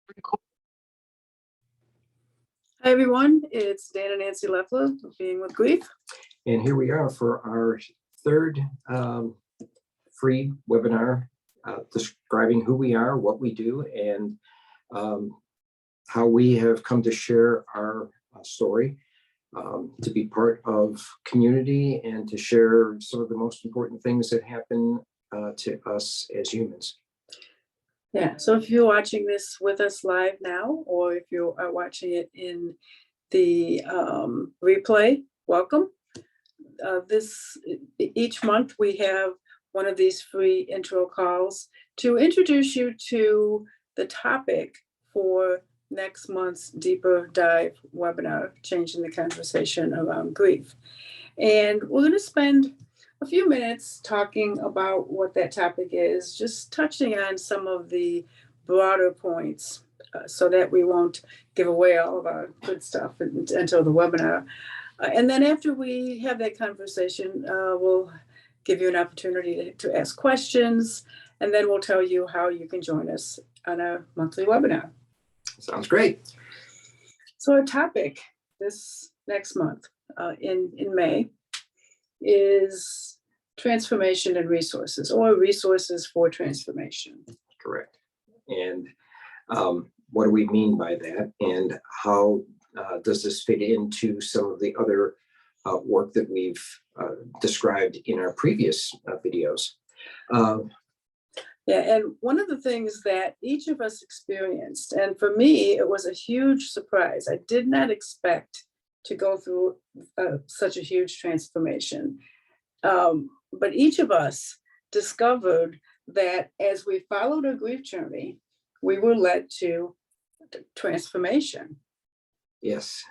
Hi, everyone. It's Dan and Nancy Leffler of Being with Grief. And here we are for our third free webinar describing who we are, what we do, and how we have come to share our story, to be part of community and to share some of the most important things that happen to us as humans. Yeah, so if you're watching this with us live now, or if you are watching it in the replay, welcome. Each month we have one of these free intro calls to introduce you to the topic for next month's deeper dive webinar, Changing the Conversation Around Grief. And we're going to spend a few minutes talking about what that topic is, just touching on some of the broader points so that we won't give away all of our good stuff until the webinar. And then after we have that conversation, we'll give you an opportunity to ask questions, and then we'll tell you how you can join us on our monthly webinar. Sounds great. So our topic this next month in May is transformation and resources, or resources for transformation. Correct. And what do we mean by that? And how does this fit into some of the other work that we've described in our previous videos? Yeah, and one of the things that each of us experienced, and for me, it was a huge surprise. I did not expect to go through such a huge transformation. But each of us discovered that as we followed a grief journey, we were led to transformation. Yes.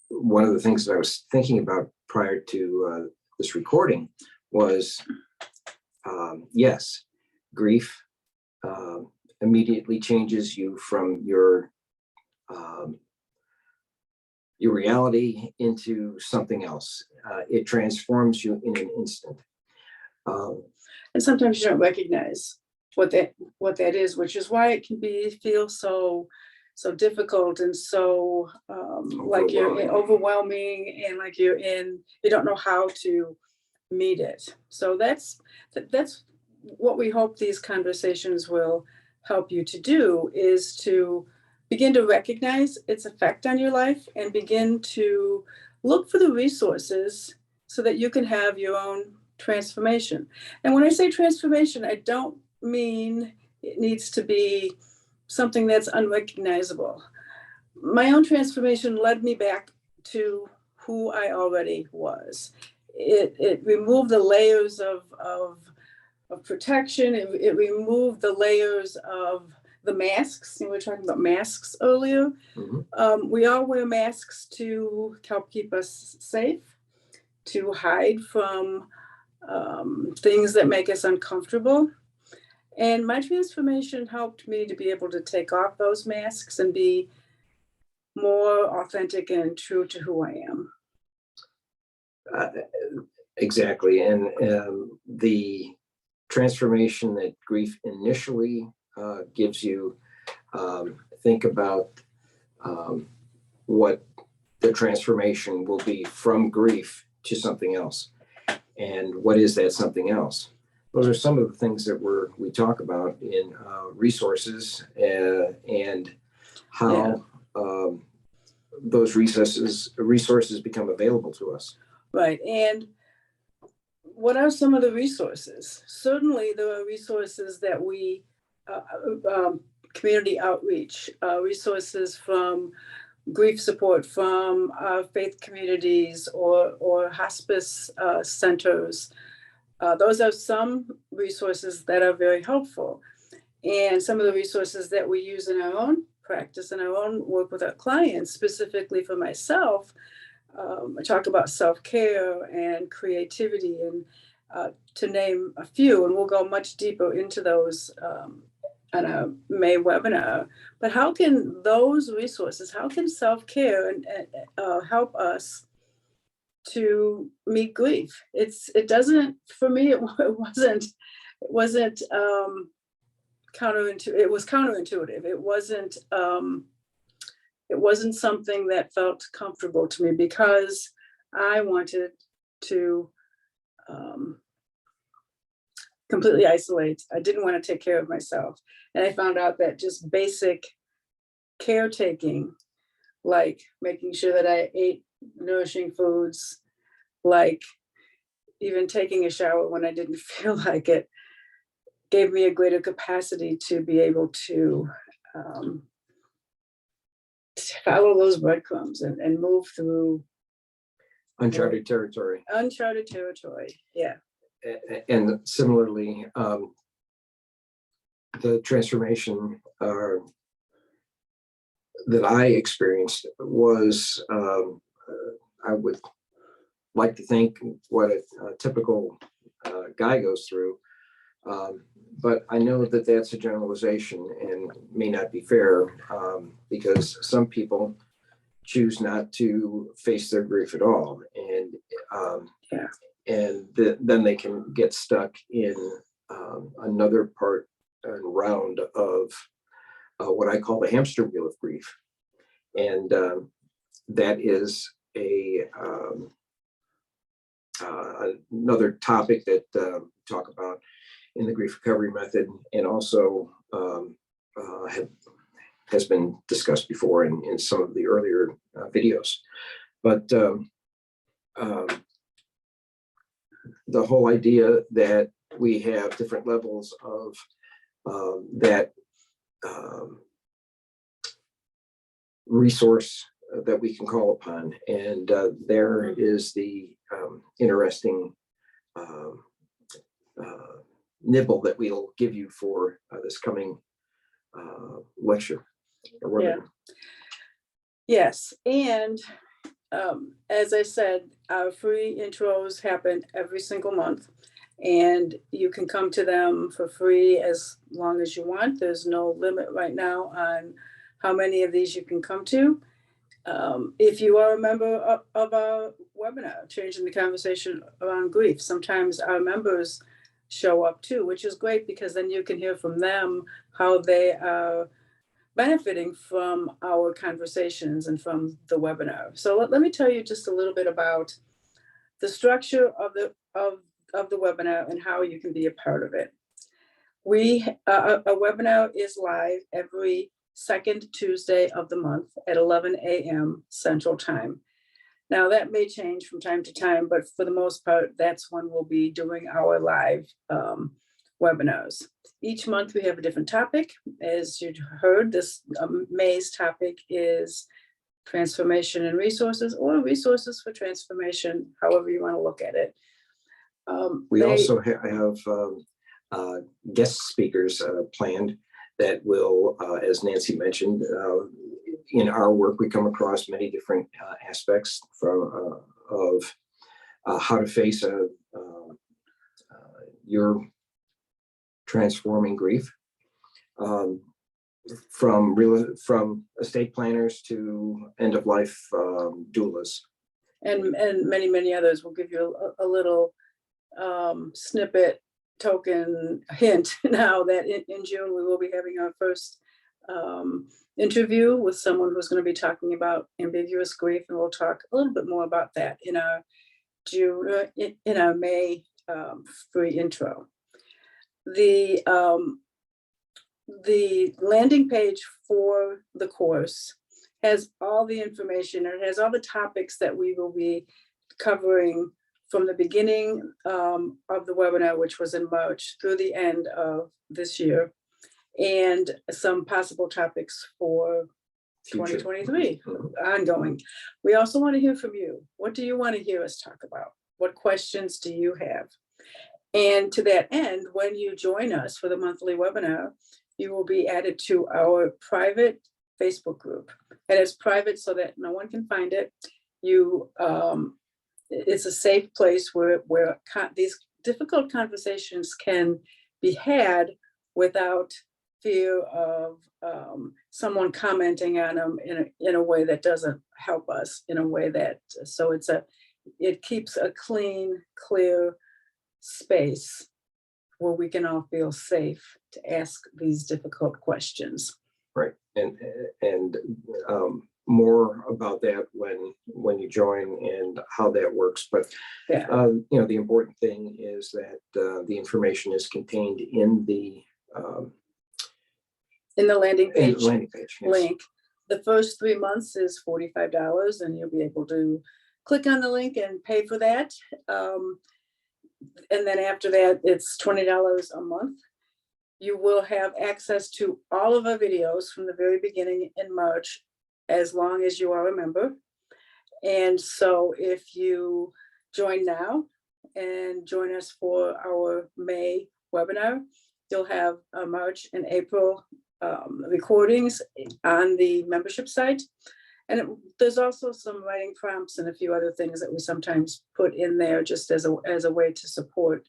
One of the things that I was thinking about prior to this recording was, yes, grief immediately changes you from your reality into something else. It transforms you in an instant. And sometimes you don't recognize what that is, which is why it can feel so difficult and so like you're overwhelming, and like you don't know how to meet it. So that's what we hope these conversations will help you to do, is to begin to recognize its effect on your life and begin to look for the resources so that you can have your own transformation. And when I say transformation, I don't mean it needs to be something that's unrecognizable. My own transformation led me back to who I already was. It removed the layers of protection. It removed the layers of the masks. We were talking about masks earlier. Mm-hmm. We all wear masks to help keep us safe, to hide from things that make us uncomfortable. And my transformation helped me to be able to take off those masks and be more authentic and true to who I am. Exactly. And the transformation that grief initially gives you, think about what the transformation will be from grief to something else. And what is that something else? Those are some of the things that we talk about in resources and how those resources become available to us. Right. And what are some of the resources? Certainly there are resources that we, community outreach, resources from grief support from faith communities or hospice centers. Those are some resources that are very helpful. And some of the resources that we use in our own practice and our own work with our clients, specifically for myself, I talk about self-care and creativity, and to name a few, and we'll go much deeper into those on a May webinar. But how can those resources, how can self-care and help us to meet grief? It doesn't, for me, it wasn't it was counterintuitive. It wasn't something that felt comfortable to me because I wanted to completely isolate. I didn't want to take care of myself. And I found out that just basic caretaking, like making sure that I ate nourishing foods, like even taking a shower when I didn't feel like it, gave me a greater capacity to be able to follow those breadcrumbs and move through Uncharted territory. uncharted territory. Yeah. And similarly, the transformation that I experienced was, I would like to think what a typical guy goes through. But I know that that's a generalization and may not be fair, because some people choose not to face their grief at all. And Yeah. and then they can get stuck in another part and round of what I call the hamster wheel of grief. And that is another topic that talk about in the grief recovery method, and also has been discussed before in some of the earlier videos. But the whole idea that we have different levels of that resource that we can call upon. And there is the interesting nibble that we'll give you for this coming lecture. Yeah. Yes. And as I said, our free intros happen every single month, and you can come to them for free as long as you want. There's no limit right now on how many of these you can come to. If you are a member of our webinar, Changing the Conversation Around Grief, sometimes our members show up too, which is great because then you can hear from them how they are benefiting from our conversations and from the webinar. So let me tell you just a little bit about the structure of the webinar and how you can be a part of it. A webinar is live every second Tuesday of the month at 11 a.m. Central Time. Now that may change from time to time, but for the most part, that's when we'll be doing our live webinars. Each month we have a different topic. As you heard, this May's topic is transformation and resources, or resources for transformation, however you want to look at it. We also have guest speakers planned that will, as Nancy mentioned, in our work, we come across many different aspects of how to face your transforming grief, from estate planners to end of life doulas, and many others. We'll give you a little snippet, token hint now that in June we will be having our first interview with someone who's going to be talking about ambiguous grief, and we'll talk a little bit more about that in our June, in our May free intro. The landing page for the course has all the information, and it has all the topics that we will be covering from the beginning of the webinar, which was in March, through the end of this year, and some possible topics for 2023 ongoing. We also want to hear from you. What do you want to hear us talk about? What questions do you have? And to that end, when you join us for the monthly webinar, you will be added to our private Facebook group. And it's private so that no one can find it. It's a safe place where these difficult conversations can be had without fear of someone commenting on them in a way that doesn't help us, in a way that, so it keeps a clean, clear space where we can all feel safe to ask these difficult questions. Right. And more about that when you join and how that works. But Yeah. the important thing is that the information is contained in the landing page yes. link. The first 3 months is $45, and you'll be able to click on the link and pay for that. And then after that, it's $20 a month. You will have access to all of our videos from the very beginning in March, as long as you are a member. And so if you join now and join us for our May webinar, you'll have March and April recordings on the membership site. And there's also some writing prompts and a few other things that we sometimes put in there just as a way to support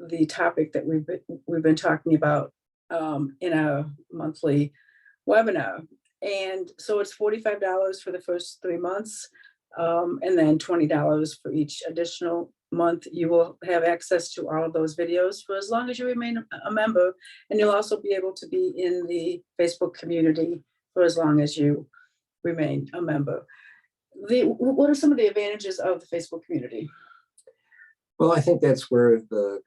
the topic that we've been talking about in our monthly webinar. And so it's $45 for the first 3 months, and then $20 for each additional month. You will have access to all of those videos for as long as you remain a member, and you'll also be able to be in the Facebook community for as long as you remain a member. What are some of the advantages of the Facebook community? Well, I think that's where the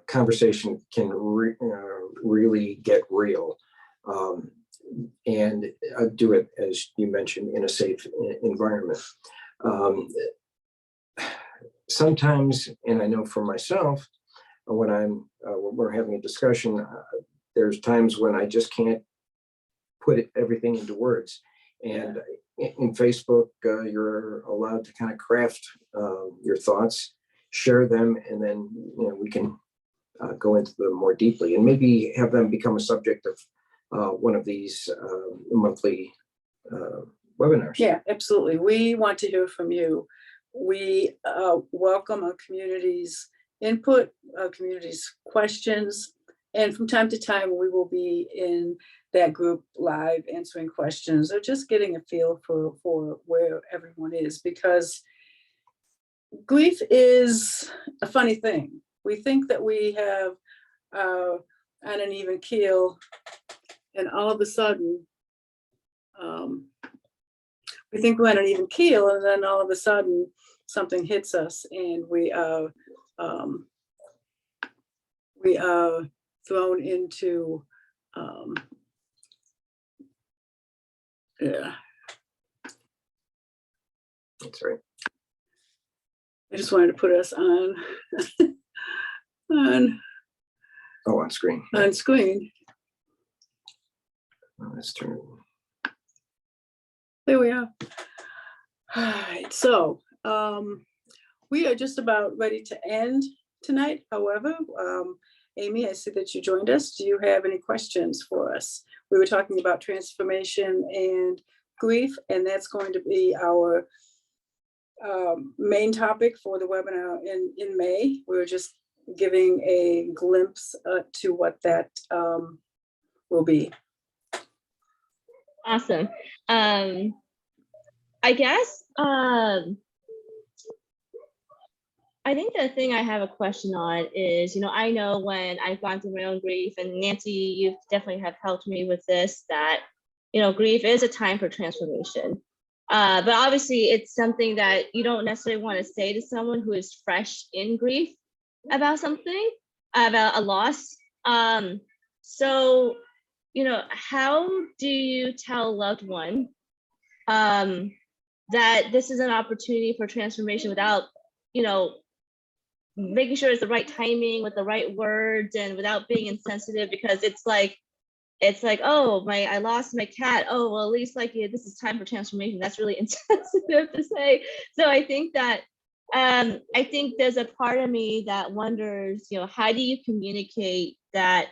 conversation can really get real, and do it, as you mentioned, in a safe environment. Sometimes, and I know for myself, when we're having a discussion, there's times when I just can't put everything into words. And in Facebook, you're allowed to kind of craft your thoughts, share them, and then we can go into them more deeply and maybe have them become a subject of one of these monthly webinars. Yeah, absolutely. We want to hear from you. We welcome our community's input, our community's questions, and from time to time we will be in that group live answering questions or just getting a feel for where everyone is, because grief is a funny thing. We think that we have on an even keel, and all of a sudden we think we're on an even keel, and then all of a sudden something hits us, and we are thrown into yeah. That's right. I just wanted to put us on on screen. On screen. Let's turn. There we are. All right, so we are just about ready to end tonight. However, Amy, I see that you joined us. Do you have any questions for us? We were talking about transformation and grief, and that's going to be our main topic for the webinar in May. We're just giving a glimpse to what that will be. Awesome. I guess I think the thing I have a question on is, I know when I've gone through my own grief, and Nancy, you definitely have helped me with this, that, grief is a time for transformation. But obviously it's something that you don't necessarily want to say to someone who is fresh in grief about something, about a loss. So, how do you tell a loved one that this is an opportunity for transformation without, making sure it's the right timing with the right words and without being insensitive? Because it's like, oh, I lost my cat. Oh, well, at least this is time for transformation. That's really insensitive to say. So I think that I think there's a part of me that wonders, how do you communicate that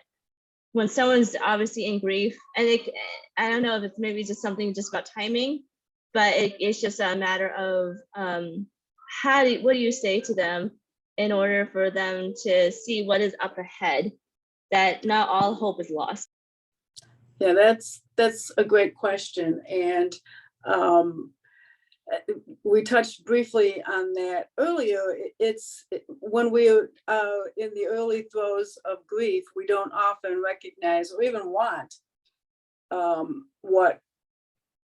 when someone's obviously in grief? And I don't know if it's maybe just something just about timing, but it's just a matter of what do you say to them in order for them to see what is up ahead, that not all hope is lost? Yeah, that's a great question. And we touched briefly on that earlier. When we're in the early throes of grief, we don't often recognize or even want what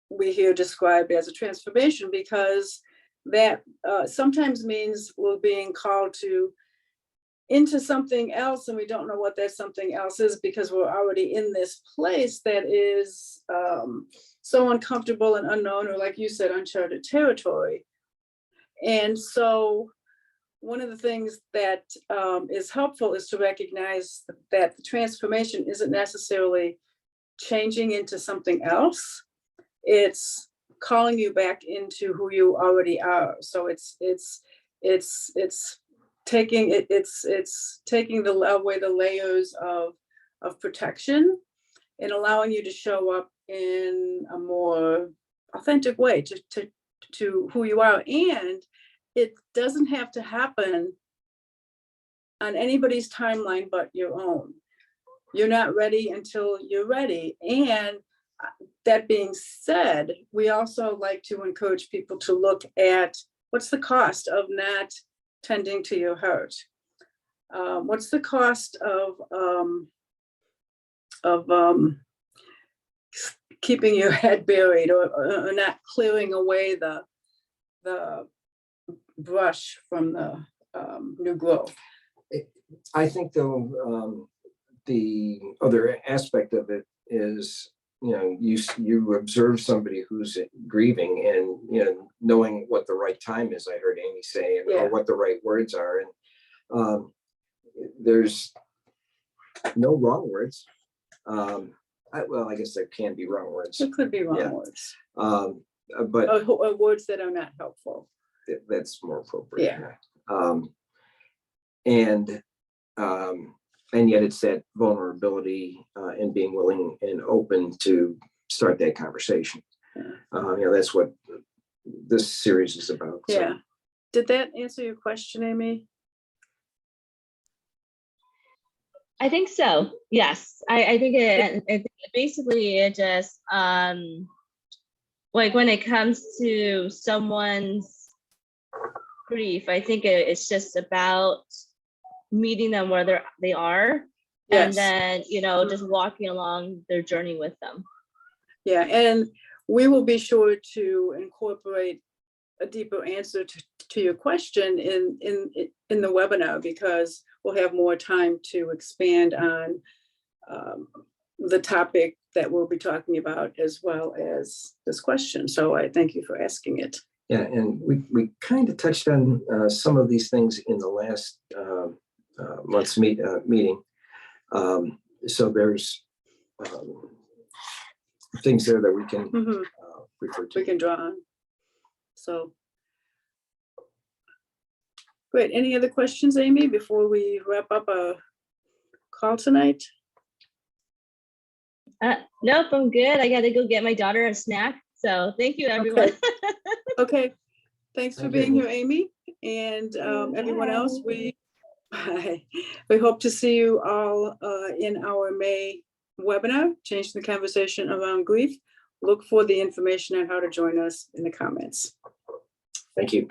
we hear described as a transformation, because that sometimes means we're being called into something else, and we don't know what that something else is, because we're already in this place that is so uncomfortable and unknown, or like you said, uncharted territory. And so one of the things that is helpful is to recognize that the transformation isn't necessarily changing into something else. It's calling you back into who you already are. So it's taking away the layers of protection and allowing you to show up in a more authentic way to who you are. And it doesn't have to happen on anybody's timeline but your own. You're not ready until you're ready. And that being said, we also like to encourage people to look at what's the cost of not tending to your heart. What's the cost of keeping your head buried, or not clearing away the brush from the new growth? I think though, the other aspect of it is, you observe somebody who's grieving, and knowing what the right time is. I heard Amy say, and or what the right words are, and there's no wrong words. I guess there can be wrong words. It could be wrong words, but or words that are not helpful. that's more appropriate. Yeah. And yet it's that vulnerability and being willing and open to start that conversation. That's what this series is about. So. Yeah. Did that answer your question, Amy? I think so. Yes, I think it basically it just like when it comes to someone's grief, I think it's just about meeting them where they are, and then just walking along their journey with them. Yeah, and we will be sure to incorporate a deeper answer to your question in the webinar, because we'll have more time to expand on the topic that we'll be talking about, as well as this question. So I thank you for asking it. Yeah, and we kind of touched on some of these things in the last month's meeting. So there's things there that we can refer to. We can draw on. So great. Any other questions, Amy, before we wrap up a call tonight? Nope, I'm good. I got to go get my daughter a snack. So thank you, everyone. Okay. Thanks for being here, Amy, and everyone else. We hope to see you all in our May webinar, Changing the Conversation Around Grief. Look for the information on how to join us in the comments. Thank you.